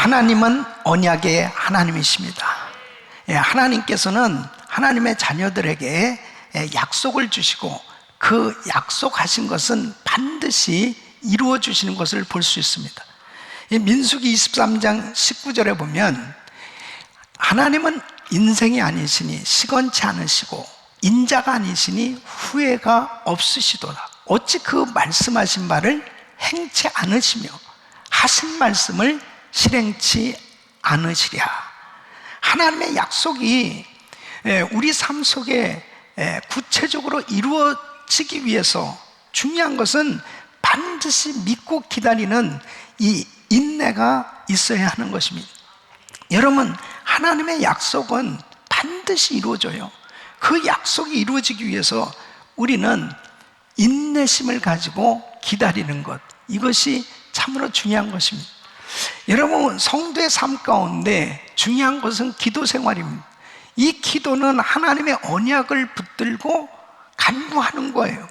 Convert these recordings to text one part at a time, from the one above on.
하나님은 언약의 하나님이십니다. 하나님께서는 하나님의 자녀들에게 약속을 주시고 그 약속하신 것은 반드시 이루어 주시는 것을 볼 수 있습니다. 민수기 23장 19절에 보면 하나님은 인생이 아니시니 시건치 않으시고 인자가 아니시니 후회가 없으시도다. 어찌 그 말씀하신 바를 행치 않으시며 하신 말씀을 실행치 않으시랴. 하나님의 약속이 우리 삶 속에 구체적으로 이루어지기 위해서 중요한 것은 반드시 믿고 기다리는 이 인내가 있어야 하는 것입니다. 여러분, 하나님의 약속은 반드시 이루어져요. 그 약속이 이루어지기 위해서 우리는 인내심을 가지고 기다리는 것, 이것이 참으로 중요한 것입니다. 여러분, 성도의 삶 가운데 중요한 것은 기도 생활입니다. 이 기도는 하나님의 언약을 붙들고 간구하는 거예요.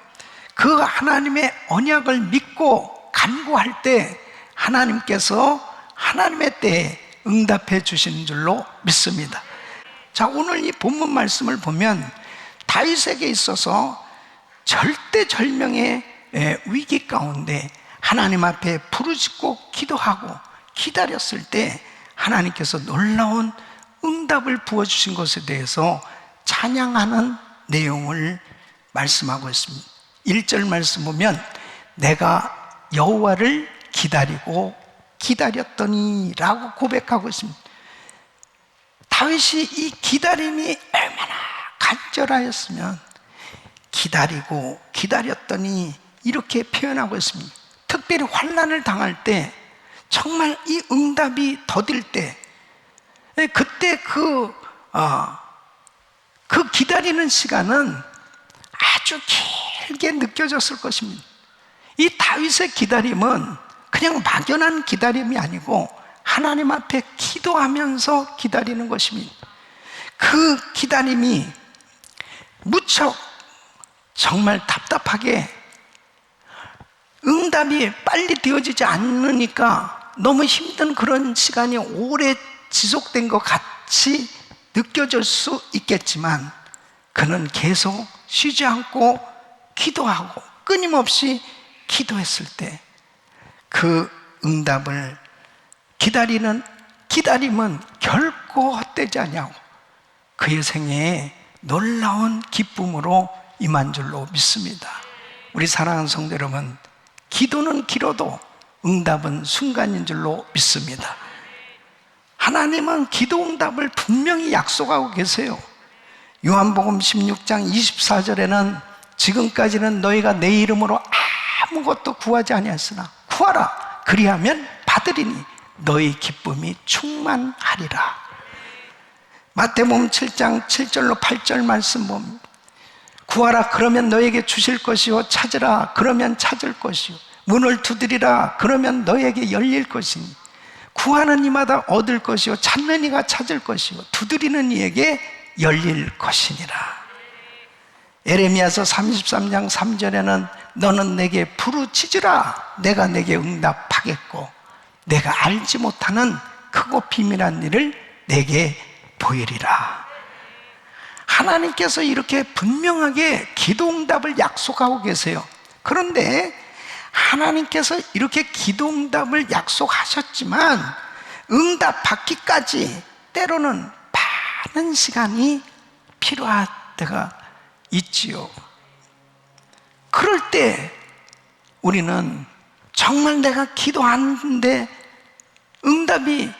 그 하나님의 언약을 믿고 간구할 때 하나님께서 하나님의 때에 응답해 주시는 줄로 믿습니다. 자, 오늘 이 본문 말씀을 보면 다윗에게 있어서 절대절명의 위기 가운데 하나님 앞에 부르짖고 기도하고 기다렸을 때 하나님께서 놀라운 응답을 부어주신 것에 대해서 찬양하는 내용을 말씀하고 있습니다. 1절 말씀 보면 내가 여호와를 기다리고 기다렸더니 라고 고백하고 있습니다. 다윗이 이 기다림이 얼마나 간절하였으면 기다리고 기다렸더니 이렇게 표현하고 있습니다. 특별히 환난을 당할 때 정말 이 응답이 더딜 때 그때 그 기다리는 시간은 아주 길게 느껴졌을 것입니다. 이 다윗의 기다림은 그냥 막연한 기다림이 아니고 하나님 앞에 기도하면서 기다리는 것입니다. 그 기다림이 무척 정말 답답하게 응답이 빨리 되어지지 않으니까 너무 힘든 그런 시간이 오래 지속된 것 같이 느껴질 수 있겠지만 그는 계속 쉬지 않고 기도하고 끊임없이 기도했을 때 그 응답을 기다리는 기다림은 결코 헛되지 아니하고 그의 생애에 놀라운 기쁨으로 임한 줄로 믿습니다. 우리 사랑하는 성도 여러분, 기도는 길어도 응답은 순간인 줄로 믿습니다. 하나님은 기도 응답을 분명히 약속하고 계세요. 요한복음 16장 24절에는 지금까지는 너희가 내 이름으로 아무것도 구하지 아니하였으나 구하라 그리하면 받으리니 너희 기쁨이 충만하리라. 마태복음 7장 7절로 8절 말씀 보면 구하라 그러면 너에게 주실 것이요 찾으라 그러면 찾을 것이요 문을 두드리라 그러면 너에게 열릴 것이니 구하는 이마다 얻을 것이요 찾는 이가 찾을 것이요 두드리는 이에게 열릴 것이니라. 에레미야서 33장 3절에는 너는 내게 부르짖으라 내가 내게 응답하겠고 내가 알지 못하는 크고 비밀한 일을 내게 보이리라. 하나님께서 이렇게 분명하게 기도 응답을 약속하고 계세요. 그런데 하나님께서 이렇게 기도 응답을 약속하셨지만 응답 받기까지 때로는 많은 시간이 필요할 때가 있지요. 그럴 때 우리는 정말 내가 기도하는데 응답이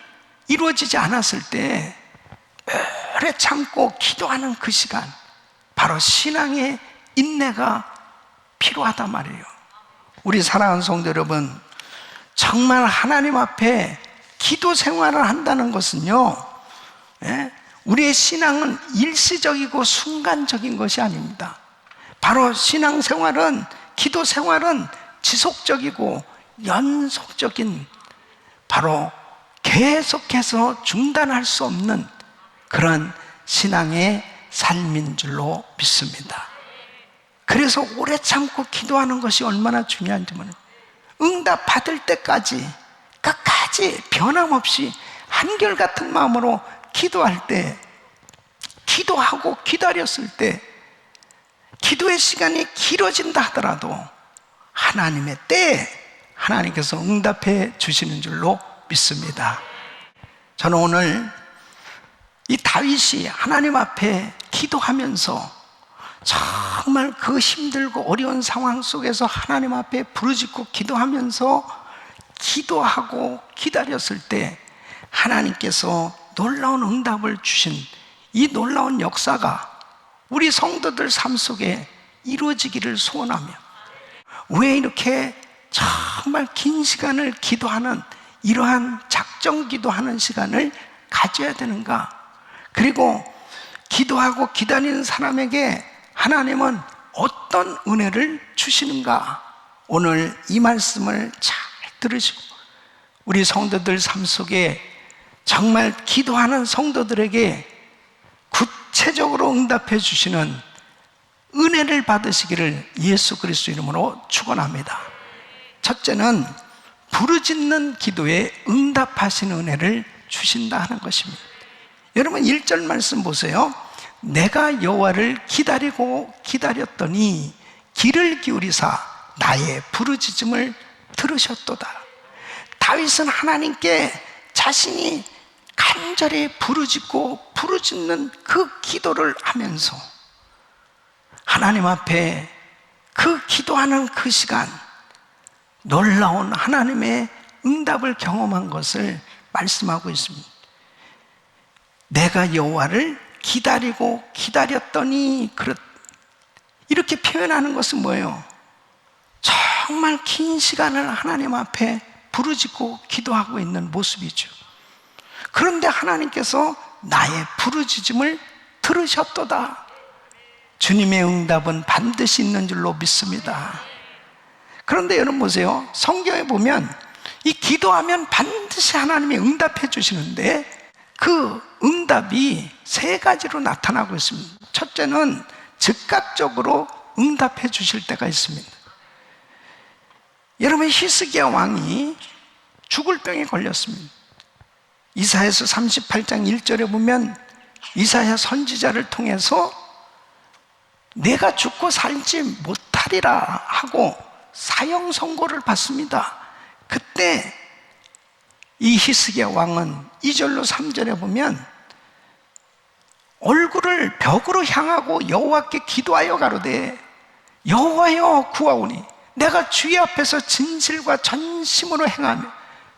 이루어지지 않았을 때 오래 참고 기도하는 그 시간, 바로 신앙의 인내가 필요하단 말이에요. 우리 사랑하는 성도 여러분, 정말 하나님 앞에 기도 생활을 한다는 것은요, 우리의 신앙은 일시적이고 순간적인 것이 아닙니다. 바로 신앙생활은, 기도 생활은 지속적이고 연속적인, 바로 계속해서 중단할 수 없는 그런 신앙의 삶인 줄로 믿습니다. 그래서 오래 참고 기도하는 것이 얼마나 중요한지 모릅니다. 응답 받을 때까지 끝까지 변함없이 한결같은 마음으로 기도할 때, 기도하고 기다렸을 때 기도의 시간이 길어진다 하더라도 하나님의 때에 하나님께서 응답해 주시는 줄로 믿습니다. 저는 오늘 이 다윗이 하나님 앞에 기도하면서 정말 그 힘들고 어려운 상황 속에서 하나님 앞에 부르짖고 기도하면서 기도하고 기다렸을 때 하나님께서 놀라운 응답을 주신 이 놀라운 역사가 우리 성도들 삶 속에 이루어지기를 소원하며, 왜 이렇게 정말 긴 시간을 기도하는, 이러한 작정 기도하는 시간을 가져야 되는가? 그리고 기도하고 기다리는 사람에게 하나님은 어떤 은혜를 주시는가? 오늘 이 말씀을 잘 들으시고 우리 성도들 삶 속에 정말 기도하는 성도들에게 구체적으로 응답해 주시는 은혜를 받으시기를 예수 그리스도 이름으로 축원합니다. 첫째는 부르짖는 기도에 응답하시는 은혜를 주신다 하는 것입니다. 여러분 1절 말씀 보세요. 내가 여호와를 기다리고 기다렸더니 귀를 기울이사 나의 부르짖음을 들으셨도다. 다윗은 하나님께 자신이 간절히 부르짖고 부르짖는 그 기도를 하면서 하나님 앞에 그 기도하는 그 시간, 놀라운 하나님의 응답을 경험한 것을 말씀하고 있습니다. 내가 여호와를 기다리고 기다렸더니, 이렇게 표현하는 것은 뭐예요? 정말 긴 시간을 하나님 앞에 부르짖고 기도하고 있는 모습이죠. 그런데 하나님께서 나의 부르짖음을 들으셨도다. 주님의 응답은 반드시 있는 줄로 믿습니다. 그런데 여러분 보세요. 성경에 보면 이 기도하면 반드시 하나님이 응답해 주시는데 그 응답이 세 가지로 나타나고 있습니다. 첫째는 즉각적으로 응답해 주실 때가 있습니다. 여러분 히스기야 왕이 죽을 병에 걸렸습니다. 이사야서 38장 1절에 보면 이사야 선지자를 통해서 내가 죽고 살지 못하리라 하고 사형 선고를 받습니다. 그때 이 히스기야 왕은 2절로 3절에 보면 얼굴을 벽으로 향하고 여호와께 기도하여 가로되 여호와여 구하오니 내가 주의 앞에서 진실과 전심으로 행하며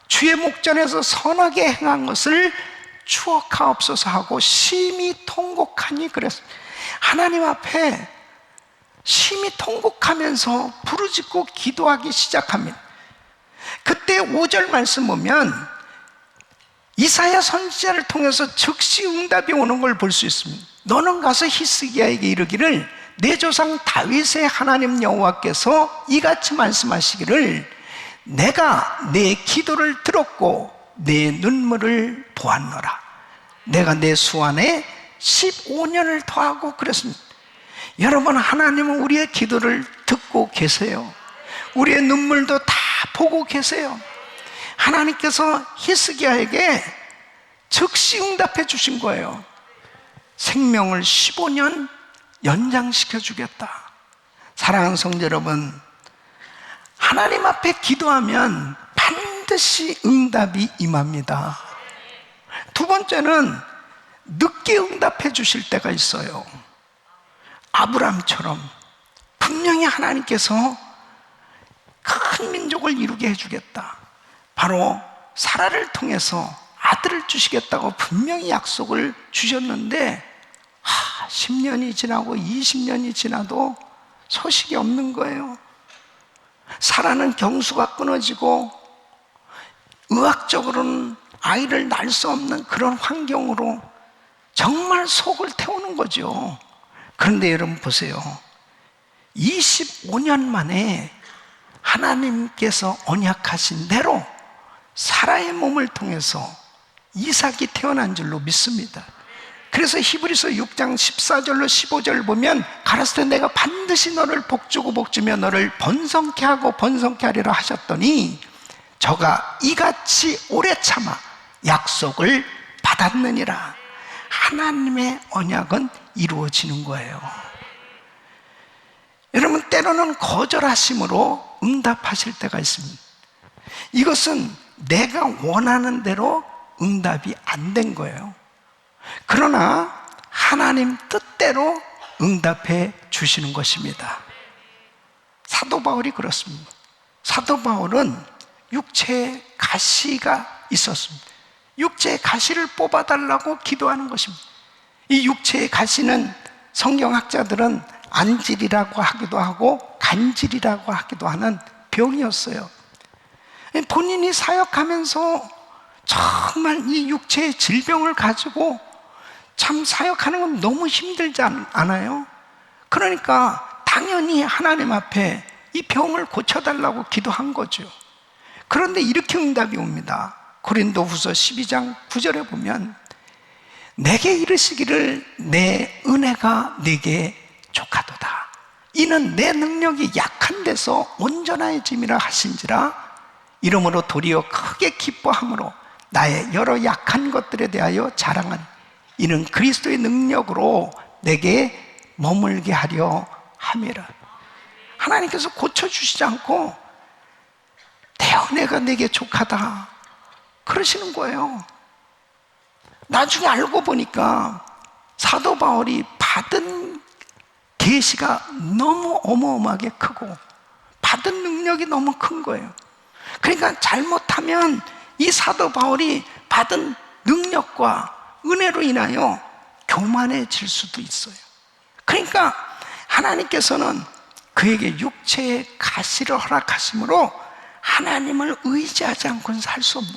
주의 목전에서 선하게 행한 것을 추억하옵소서 하고 심히 통곡하니 그랬습니다. 하나님 앞에 심히 통곡하면서 부르짖고 기도하기 시작합니다. 그때 5절 말씀 보면 이사야 선지자를 통해서 즉시 응답이 오는 걸 볼 수 있습니다. 너는 가서 히스기야에게 이르기를 내 조상 다윗의 하나님 여호와께서 이같이 말씀하시기를 내가 내 기도를 들었고 내 눈물을 보았노라. 내가 내 수완에 15년을 더하고 그랬습니다. 여러분, 하나님은 우리의 기도를 듣고 계세요. 우리의 눈물도 다 보고 계세요. 하나님께서 히스기야에게 즉시 응답해 주신 거예요. 생명을 15년 연장시켜 주겠다. 사랑하는 성도 여러분, 하나님 앞에 기도하면 반드시 응답이 임합니다. 두 번째는 늦게 응답해 주실 때가 있어요. 아브라함처럼 분명히 하나님께서 큰 민족을 이루게 해주겠다, 바로 사라를 통해서 아들을 주시겠다고 분명히 약속을 주셨는데 10년이 지나고 20년이 지나도 소식이 없는 거예요. 사라는 경수가 끊어지고 의학적으로는 아이를 낳을 수 없는 그런 환경으로 정말 속을 태우는 거죠. 그런데 여러분 보세요. 25년 만에 하나님께서 언약하신 대로 사라의 몸을 통해서 이삭이 태어난 줄로 믿습니다. 그래서 히브리서 6장 14절로 15절 보면 가라사대 내가 반드시 너를 복주고 복주며 너를 번성케 하고 번성케 하리라 하셨더니 저가 이같이 오래 참아 약속을 받았느니라. 하나님의 언약은 이루어지는 거예요. 여러분, 때로는 거절하심으로 응답하실 때가 있습니다. 이것은 내가 원하는 대로 응답이 안 된 거예요. 그러나 하나님 뜻대로 응답해 주시는 것입니다. 사도 바울이 그렇습니다. 사도 바울은 육체에 가시가 있었습니다. 육체의 가시를 뽑아달라고 기도하는 것입니다. 이 육체의 가시는 성경학자들은 안질이라고 하기도 하고 간질이라고 하기도 하는 병이었어요. 본인이 사역하면서 정말 이 육체의 질병을 가지고 참 사역하는 건 너무 힘들지 않아요? 그러니까 당연히 하나님 앞에 이 병을 고쳐달라고 기도한 거죠. 그런데 이렇게 응답이 옵니다. 고린도후서 12장 9절에 보면 내게 이르시기를 내 은혜가 네게 족하도다. 이는 내 능력이 약한 데서 온전해짐이라 하신지라. 이러므로 도리어 크게 기뻐함으로 나의 여러 약한 것들에 대하여 자랑하니 이는 그리스도의 능력으로 내게 머물게 하려 함이라. 하나님께서 고쳐주시지 않고 내 은혜가 내게 족하다 그러시는 거예요. 나중에 알고 보니까 사도 바울이 받은 계시가 너무 어마어마하게 크고 받은 능력이 너무 큰 거예요. 그러니까 잘못하면 이 사도 바울이 받은 능력과 은혜로 인하여 교만해질 수도 있어요. 그러니까 하나님께서는 그에게 육체의 가시를 허락하심으로 하나님을 의지하지 않고는 살 수 없는,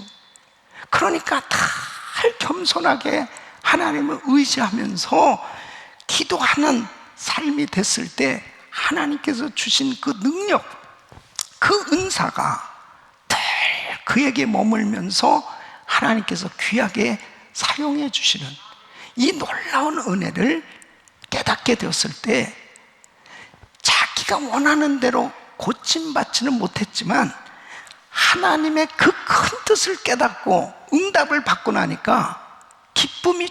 그러니까 늘 겸손하게 하나님을 의지하면서 기도하는 삶이 됐을 때 하나님께서 주신 그 능력, 그 은사가 늘 그에게 머물면서 하나님께서 귀하게 사용해 주시는 이 놀라운 은혜를 깨닫게 되었을 때 자기가 원하는 대로 고침받지는 못했지만 하나님의 그 큰 뜻을 깨닫고 응답을 받고 나니까 기쁨이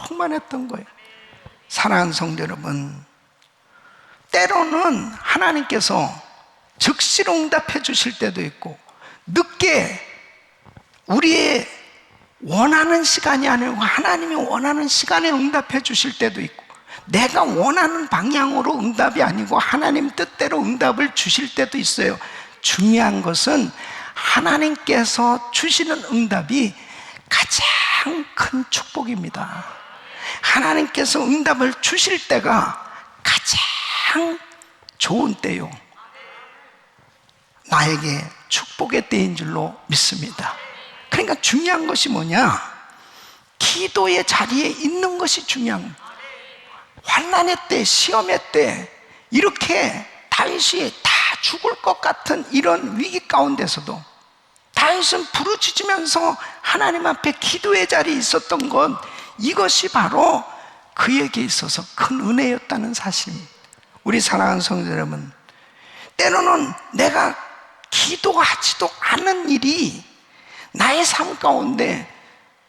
충만했던 거예요. 사랑하는 성도 여러분, 때로는 하나님께서 즉시로 응답해 주실 때도 있고 늦게 우리의 원하는 시간이 아니고 하나님이 원하는 시간에 응답해 주실 때도 있고 내가 원하는 방향으로 응답이 아니고 하나님 뜻대로 응답을 주실 때도 있어요. 중요한 것은 하나님께서 주시는 응답이 가장 큰 축복입니다. 하나님께서 응답을 주실 때가 가장 좋은 때요, 나에게 축복의 때인 줄로 믿습니다. 그러니까 중요한 것이 뭐냐? 기도의 자리에 있는 것이 중요한, 환난의 때, 시험의 때 이렇게 다윗이 다 죽을 것 같은 이런 위기 가운데서도 다윗은 부르짖으면서 하나님 앞에 기도의 자리에 있었던 것, 이것이 바로 그에게 있어서 큰 은혜였다는 사실입니다. 우리 사랑하는 성도 여러분, 때로는 내가 기도하지도 않은 일이 나의 삶 가운데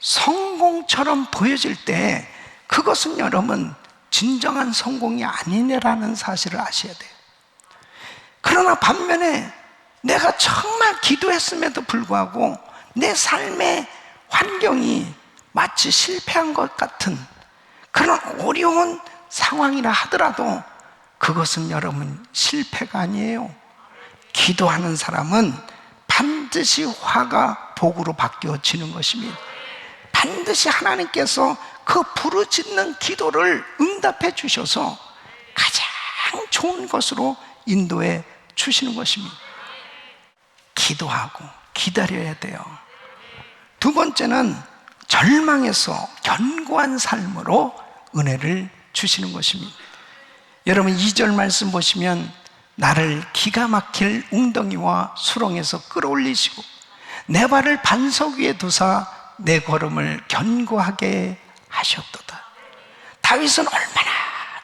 성공처럼 보여질 때 그것은 여러분 진정한 성공이 아니네라는 사실을 아셔야 돼요. 그러나 반면에 내가 정말 기도했음에도 불구하고 내 삶의 환경이 마치 실패한 것 같은 그런 어려운 상황이라 하더라도 그것은 여러분 실패가 아니에요. 기도하는 사람은 반드시 화가 복으로 바뀌어지는 것입니다. 반드시 하나님께서 그 부르짖는 기도를 응답해 주셔서 가장 좋은 것으로 인도해 주시는 것입니다. 기도하고 기다려야 돼요. 두 번째는 절망에서 견고한 삶으로 은혜를 주시는 것입니다. 여러분 2절 말씀 보시면 나를 기가 막힐 웅덩이와 수렁에서 끌어올리시고 내 발을 반석 위에 두사 내 걸음을 견고하게 하셨도다. 다윗은 얼마나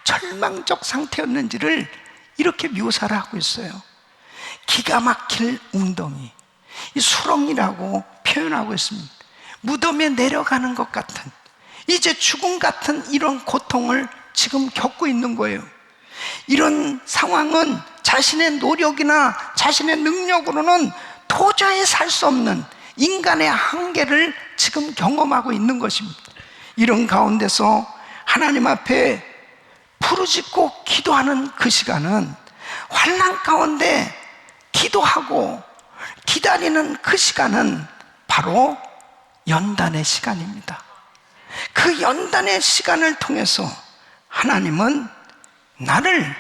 절망적 상태였는지를 이렇게 묘사를 하고 있어요. 기가 막힐 웅덩이, 이 수렁이라고 표현하고 있습니다. 무덤에 내려가는 것 같은, 이제 죽음 같은 이런 고통을 지금 겪고 있는 거예요. 이런 상황은 자신의 노력이나 자신의 능력으로는 도저히 살 수 없는 인간의 한계를 지금 경험하고 있는 것입니다. 이런 가운데서 하나님 앞에 부르짖고 기도하는 그 시간은, 환난 가운데 기도하고 기다리는 그 시간은 바로 연단의 시간입니다. 그 연단의 시간을 통해서 하나님은 나를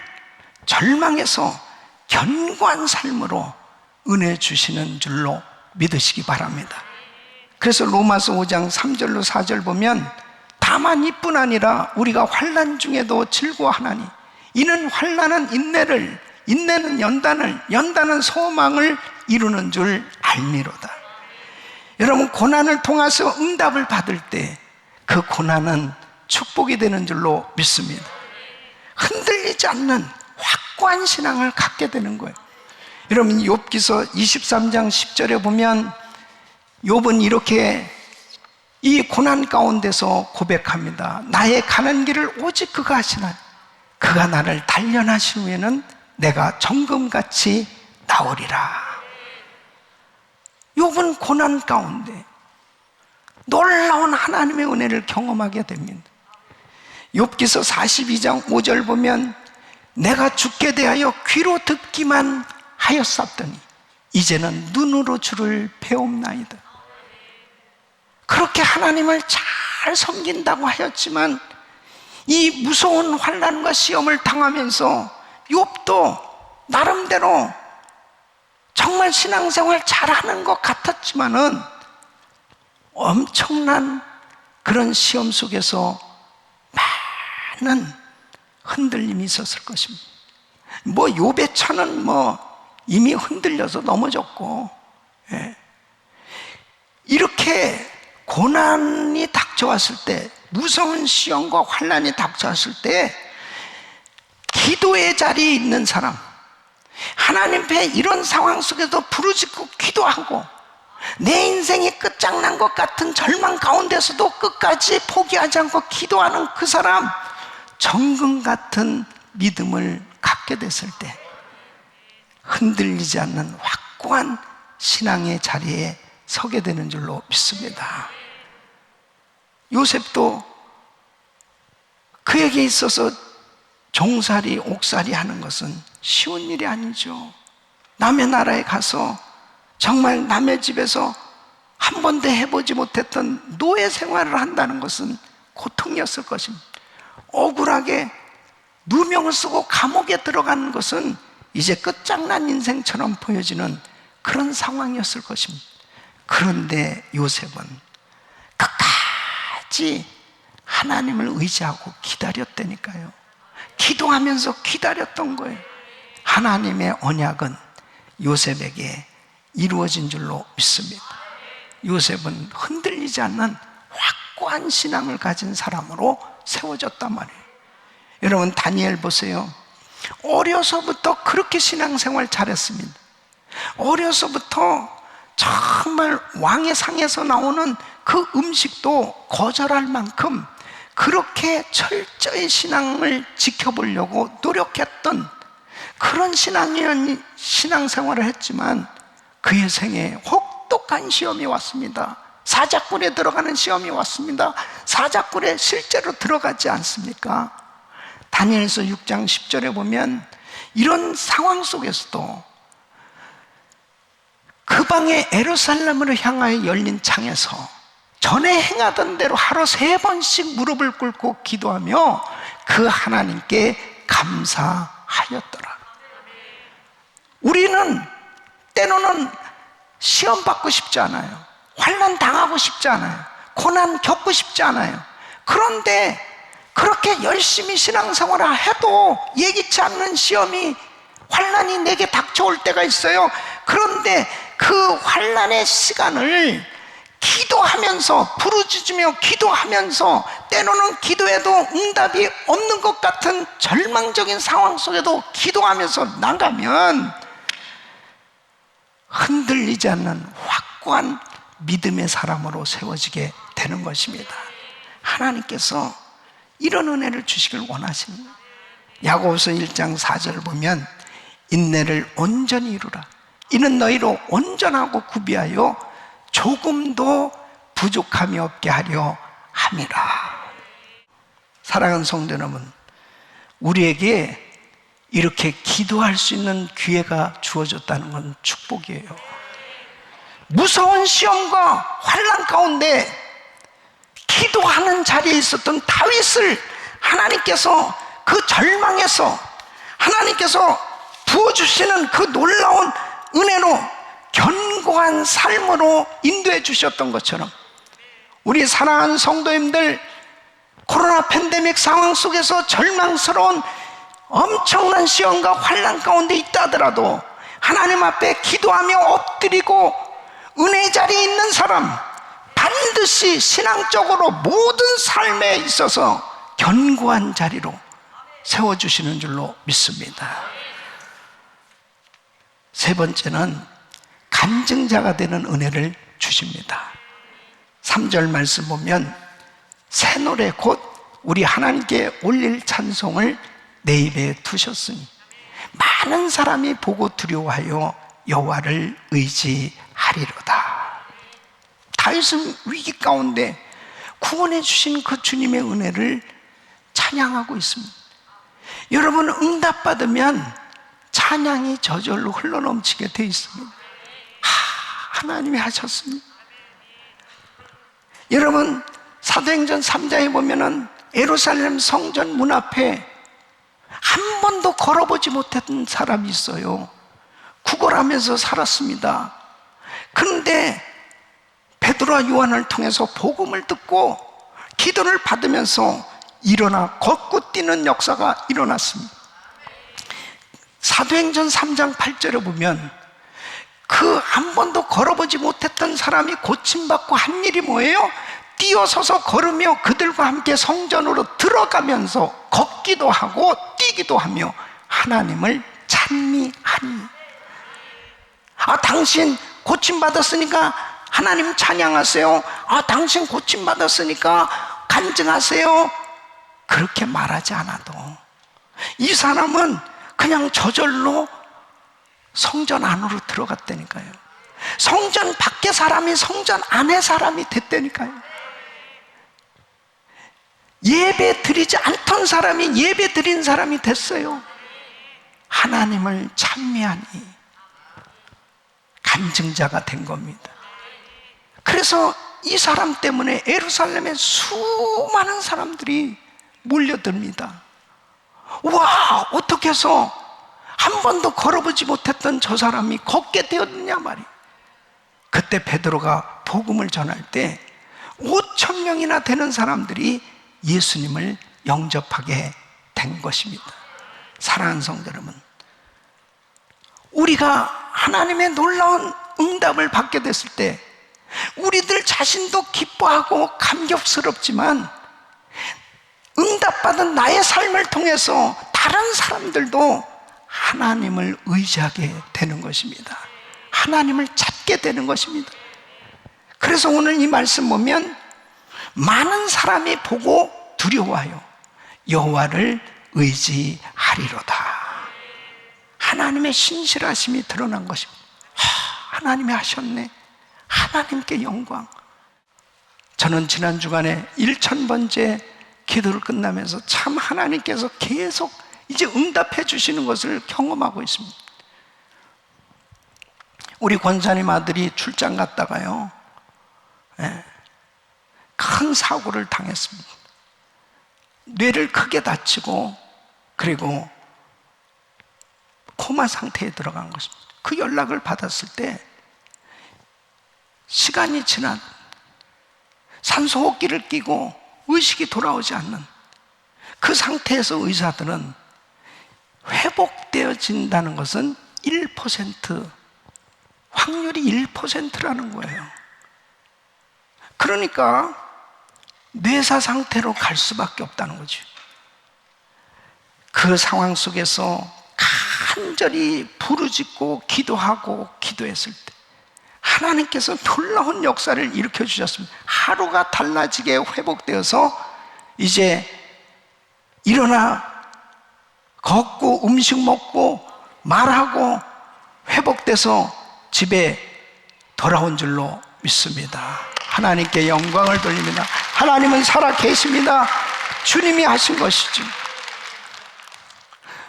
절망에서 견고한 삶으로 은혜 주시는 줄로 믿으시기 바랍니다. 그래서 로마서 5장 3절로 4절 보면, 다만 이뿐 아니라 우리가 환난 중에도 즐거워하나니 이는 환난은 인내를, 인내는 연단을, 연단은 소망을 이루는 줄 알미로다. 여러분, 고난을 통해서 응답을 받을 때 그 고난은 축복이 되는 줄로 믿습니다. 흔들리지 않는 확고한 신앙을 갖게 되는 거예요. 여러분, 욥기서 23장 10절에 보면 욥은 이렇게 이 고난 가운데서 고백합니다. 나의 가는 길을 오직 그가 하시나니 그가 나를 단련하신 후에는 내가 정금같이 나오리라. 욥은 고난 가운데 놀라운 하나님의 은혜를 경험하게 됩니다. 욥기서 42장 5절 보면, 내가 주께 대하여 귀로 듣기만 하였사더니 이제는 눈으로 주를 배움나이다. 그렇게 하나님을 잘 섬긴다고 하였지만 이 무서운 환난과 시험을 당하면서 욥도 나름대로 정말 신앙생활 잘하는 것 같았지만은 엄청난 그런 시험 속에서 많은 흔들림이 있었을 것입니다. 뭐 욥의 차는 뭐 이미 흔들려서 넘어졌고, 이렇게 고난이 닥쳐왔을 때, 무서운 시험과 환난이 닥쳐왔을 때 기도의 자리에 있는 사람, 하나님 앞에 이런 상황 속에서 부르짖고 기도하고 내 인생이 끝장난 것 같은 절망 가운데서도 끝까지 포기하지 않고 기도하는 그 사람, 정금 같은 믿음을 갖게 됐을 때 흔들리지 않는 확고한 신앙의 자리에 서게 되는 줄로 믿습니다. 요셉도 그에게 있어서 종살이, 옥살이 하는 것은 쉬운 일이 아니죠. 남의 나라에 가서 정말 남의 집에서 한 번도 해보지 못했던 노예 생활을 한다는 것은 고통이었을 것입니다. 억울하게 누명을 쓰고 감옥에 들어가는 것은 이제 끝장난 인생처럼 보여지는 그런 상황이었을 것입니다. 그런데 요셉은 끝까지 하나님을 의지하고 기다렸다니까요. 기도하면서 기다렸던 거예요. 하나님의 언약은 요셉에게 이루어진 줄로 믿습니다. 요셉은 흔들리지 않는 확고한 신앙을 가진 사람으로 세워졌단 말이에요. 여러분, 다니엘 보세요. 어려서부터 그렇게 신앙생활 잘했습니다. 어려서부터 정말 왕의 상에서 나오는 그 음식도 거절할 만큼 그렇게 철저히 신앙을 지켜보려고 노력했던 그런 신앙생활을 했지만 그의 생에 혹독한 시험이 왔습니다. 사자굴에 들어가는 시험이 왔습니다. 사자굴에 실제로 들어가지 않습니까? 다니엘서 6장 10절에 보면 이런 상황 속에서도 그 방에 예루살렘으로 향하여 열린 창에서 전에 행하던 대로 하루 3번씩 무릎을 꿇고 기도하며 그 하나님께 감사하였더라. 우리는 때로는 시험 받고 싶지 않아요. 환난 당하고 싶지 않아요. 고난 겪고 싶지 않아요. 그런데 그렇게 열심히 신앙생활을 해도 예기치 않는 시험이, 환난이 내게 닥쳐올 때가 있어요. 그런데 그 환난의 시간을 기도하면서, 부르짖으며 기도하면서, 때로는 기도해도 응답이 없는 것 같은 절망적인 상황 속에도 기도하면서 나가면 흔들리지 않는 확고한 믿음의 사람으로 세워지게 되는 것입니다. 하나님께서 이런 은혜를 주시길 원하십니다. 야고보서 1장 4절을 보면 인내를 온전히 이루라. 이는 너희로 온전하고 구비하여 조금도 부족함이 없게 하려 함이라. 사랑하는 성도 여러분, 우리에게 이렇게 기도할 수 있는 기회가 주어졌다는 건 축복이에요. 무서운 시험과 환난 가운데 기도하는 자리에 있었던 다윗을 하나님께서 그 절망에서 하나님께서 부어주시는 그 놀라운 은혜로 견고한 삶으로 인도해 주셨던 것처럼 우리 사랑하는 성도님들, 코로나 팬데믹 상황 속에서 절망스러운 엄청난 시험과 환난 가운데 있다 하더라도 하나님 앞에 기도하며 엎드리고 은혜 자리에 있는 사람, 반드시 신앙적으로 모든 삶에 있어서 견고한 자리로 세워주시는 줄로 믿습니다. 세 번째는 간증자가 되는 은혜를 주십니다. 3절 말씀 보면 새 노래 곧 우리 하나님께 올릴 찬송을 내 입에 두셨으니 많은 사람이 보고 두려워하여 여호와를 의지하리로다. 다윗은 위기 가운데 구원해 주신 그 주님의 은혜를 찬양하고 있습니다. 여러분, 응답받으면 찬양이 저절로 흘러넘치게 돼 있습니다. 하나님이 하셨습니다. 여러분, 사도행전 3장에 보면은 예루살렘 성전 문 앞에 한 번도 걸어보지 못했던 사람이 있어요. 구걸하면서 살았습니다. 그런데 베드로와 요한을 통해서 복음을 듣고 기도를 받으면서 일어나 걷고 뛰는 역사가 일어났습니다. 사도행전 3장 8절에 보면 그 한 번도 걸어보지 못했던 사람이 고침받고 한 일이 뭐예요? 뛰어서서 걸으며 그들과 함께 성전으로 들어가면서 걷기도 하고 뛰기도 하며 하나님을 찬미하니. 당신 고침받았으니까 하나님 찬양하세요. 당신 고침받았으니까 간증하세요. 그렇게 말하지 않아도 이 사람은 그냥 저절로 성전 안으로 들어갔다니까요. 성전 밖에 사람이 성전 안에 사람이 됐다니까요. 예배 드리지 않던 사람이 예배 드린 사람이 됐어요. 하나님을 찬미하니 간증자가 된 겁니다. 그래서 이 사람 때문에 예루살렘에 수많은 사람들이 몰려듭니다. 와, 어떻게 해서 한 번도 걸어보지 못했던 저 사람이 걷게 되었느냐 말이에요. 그때 베드로가 복음을 전할 때 5,000명이나 되는 사람들이 예수님을 영접하게 된 것입니다. 사랑하는 성도 여러분, 우리가 하나님의 놀라운 응답을 받게 됐을 때 우리들 자신도 기뻐하고 감격스럽지만 응답받은 나의 삶을 통해서 다른 사람들도 하나님을 의지하게 되는 것입니다. 하나님을 찾게 되는 것입니다. 그래서 오늘 이 말씀 보면 많은 사람이 보고 두려워하여 여호와를 의지하리로다. 하나님의 신실하심이 드러난 것입니다. 하나님이 하셨네. 하나님께 영광. 저는 지난 주간에 1000번째 기도를 끝나면서 참 하나님께서 계속 이제 응답해 주시는 것을 경험하고 있습니다. 우리 권사님 아들이 출장 갔다가요, 큰 사고를 당했습니다. 뇌를 크게 다치고 그리고 코마 상태에 들어간 것입니다. 그 연락을 받았을 때 시간이 지난 산소호흡기를 끼고 의식이 돌아오지 않는 그 상태에서 의사들은 회복되어진다는 것은 1%, 확률이 1%라는 거예요. 그러니까 뇌사 상태로 갈 수밖에 없다는 거죠. 그 상황 속에서 간절히 부르짖고 기도하고 기도했을 때 하나님께서 놀라운 역사를 일으켜 주셨습니다. 하루가 달라지게 회복되어서 이제 일어나 걷고 음식 먹고 말하고 회복돼서 집에 돌아온 줄로 믿습니다. 하나님께 영광을 돌립니다. 하나님은 살아 계십니다. 주님이 하신 것이죠.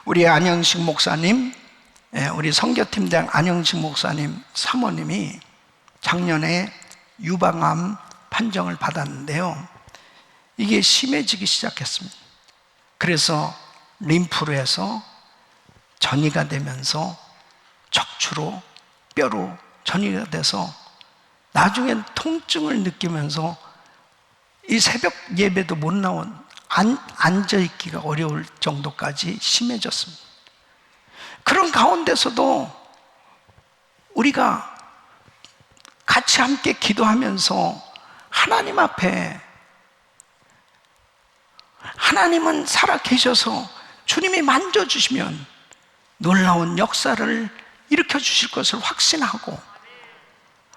우리 안영식 목사님, 우리 선교팀장 안영식 목사님 사모님이 작년에 유방암 판정을 받았는데요, 이게 심해지기 시작했습니다. 그래서 림프로 해서 전이가 되면서 척추로 뼈로 전이가 돼서 나중엔 통증을 느끼면서 이 새벽 예배도 못 나온, 앉아있기가 어려울 정도까지 심해졌습니다. 그런 가운데서도 우리가 같이 함께 기도하면서 하나님 앞에, 하나님은 살아계셔서 주님이 만져주시면 놀라운 역사를 일으켜 주실 것을 확신하고,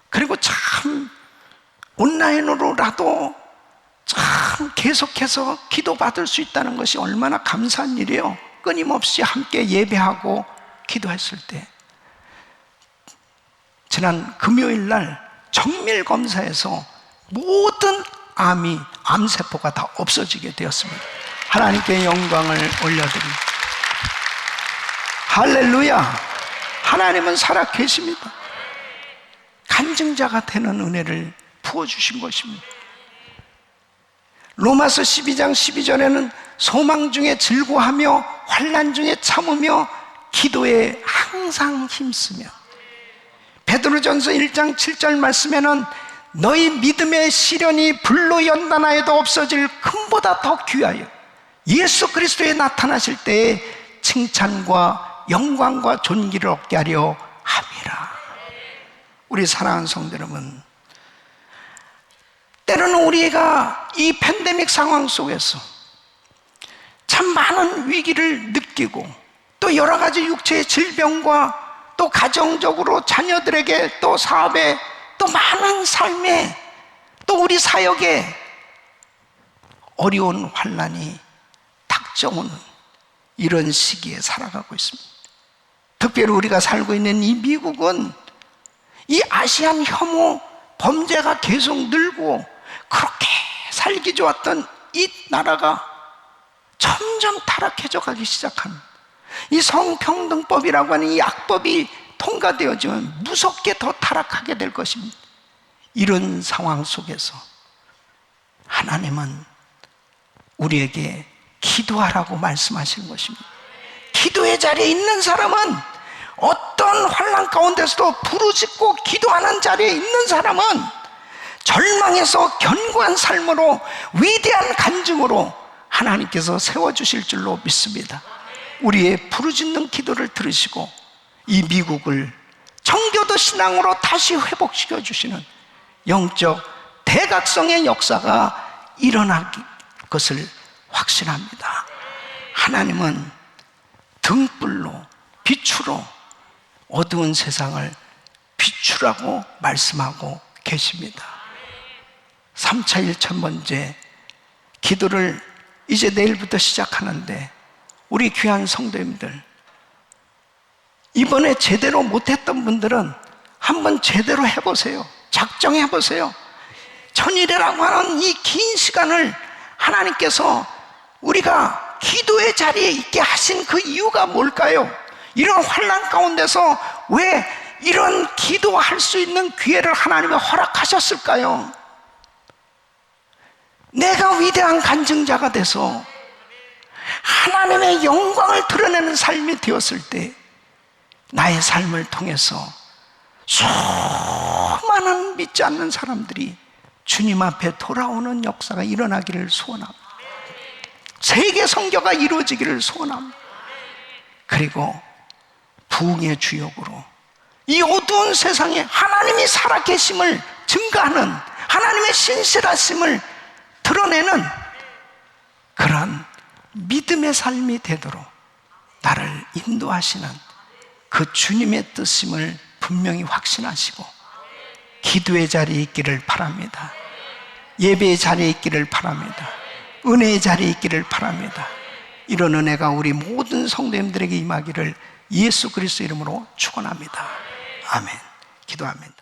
그리고 참 온라인으로라도 참 계속해서 기도받을 수 있다는 것이 얼마나 감사한 일이에요. 끊임없이 함께 예배하고 기도했을 때, 지난 금요일 날 정밀 검사에서 모든 암세포가 다 없어지게 되었습니다. 하나님께 영광을 올려드립니다. 할렐루야. 하나님은 살아 계십니다. 간증자가 되는 은혜를 부어주신 것입니다. 로마서 12장 12절에는 소망 중에 즐거워하며 환난 중에 참으며 기도에 항상 힘쓰며, 베드로전서 1장 7절 말씀에는 너희 믿음의 시련이 불로 연단하여도 없어질 금보다 더 귀하여 예수 그리스도에 나타나실 때에 칭찬과 영광과 존귀를 얻게 하려 함이라. 우리 사랑하는 성도 여러분, 때로는 우리가 이 팬데믹 상황 속에서 참 많은 위기를 느끼고, 또 여러 가지 육체의 질병과 또 가정적으로 자녀들에게, 또 사업에, 또 많은 삶에, 또 우리 사역에 어려운 환난이 닥쳐오는 이런 시기에 살아가고 있습니다. 특별히 우리가 살고 있는 이 미국은 이 아시안 혐오 범죄가 계속 늘고, 그렇게 살기 좋았던 이 나라가 점점 타락해져 가기 시작한, 이 성평등법이라고 하는 이 악법이 통과되어지면 무섭게 더 타락하게 될 것입니다. 이런 상황 속에서 하나님은 우리에게 기도하라고 말씀하시는 것입니다. 기도의 자리에 있는 사람은, 어떤 환난 가운데서도 부르짖고 기도하는 자리에 있는 사람은 절망에서 견고한 삶으로, 위대한 간증으로 하나님께서 세워주실 줄로 믿습니다. 우리의 부르짖는 기도를 들으시고 이 미국을 청교도 신앙으로 다시 회복시켜 주시는 영적 대각성의 역사가 일어날 것을 확신합니다. 하나님은 등불로, 빛으로 어두운 세상을 비추라고 말씀하고 계십니다. 3차 1,000번째 기도를 이제 내일부터 시작하는데, 우리 귀한 성도님들, 이번에 제대로 못했던 분들은 한번 제대로 해보세요. 작정해보세요. 천일이라고 하는 이 긴 시간을 하나님께서 우리가 기도의 자리에 있게 하신 그 이유가 뭘까요? 이런 환난 가운데서 왜 이런 기도할 수 있는 기회를 하나님이 허락하셨을까요? 내가 위대한 간증자가 돼서 하나님의 영광을 드러내는 삶이 되었을 때, 나의 삶을 통해서 수많은 믿지 않는 사람들이 주님 앞에 돌아오는 역사가 일어나기를 소원합니다. 세계 선교가 이루어지기를 소원합니다. 그리고 부흥의 주역으로 이 어두운 세상에 하나님이 살아계심을 증거하는, 하나님의 신실하심을 드러내는 그런 믿음의 삶이 되도록 나를 인도하시는 그 주님의 뜻임을 분명히 확신하시고, 기도의 자리에 있기를 바랍니다. 예배의 자리에 있기를 바랍니다. 은혜의 자리에 있기를 바랍니다. 이런 은혜가 우리 모든 성도님들에게 임하기를 예수 그리스도 이름으로 축원합니다. 아멘. 기도합니다.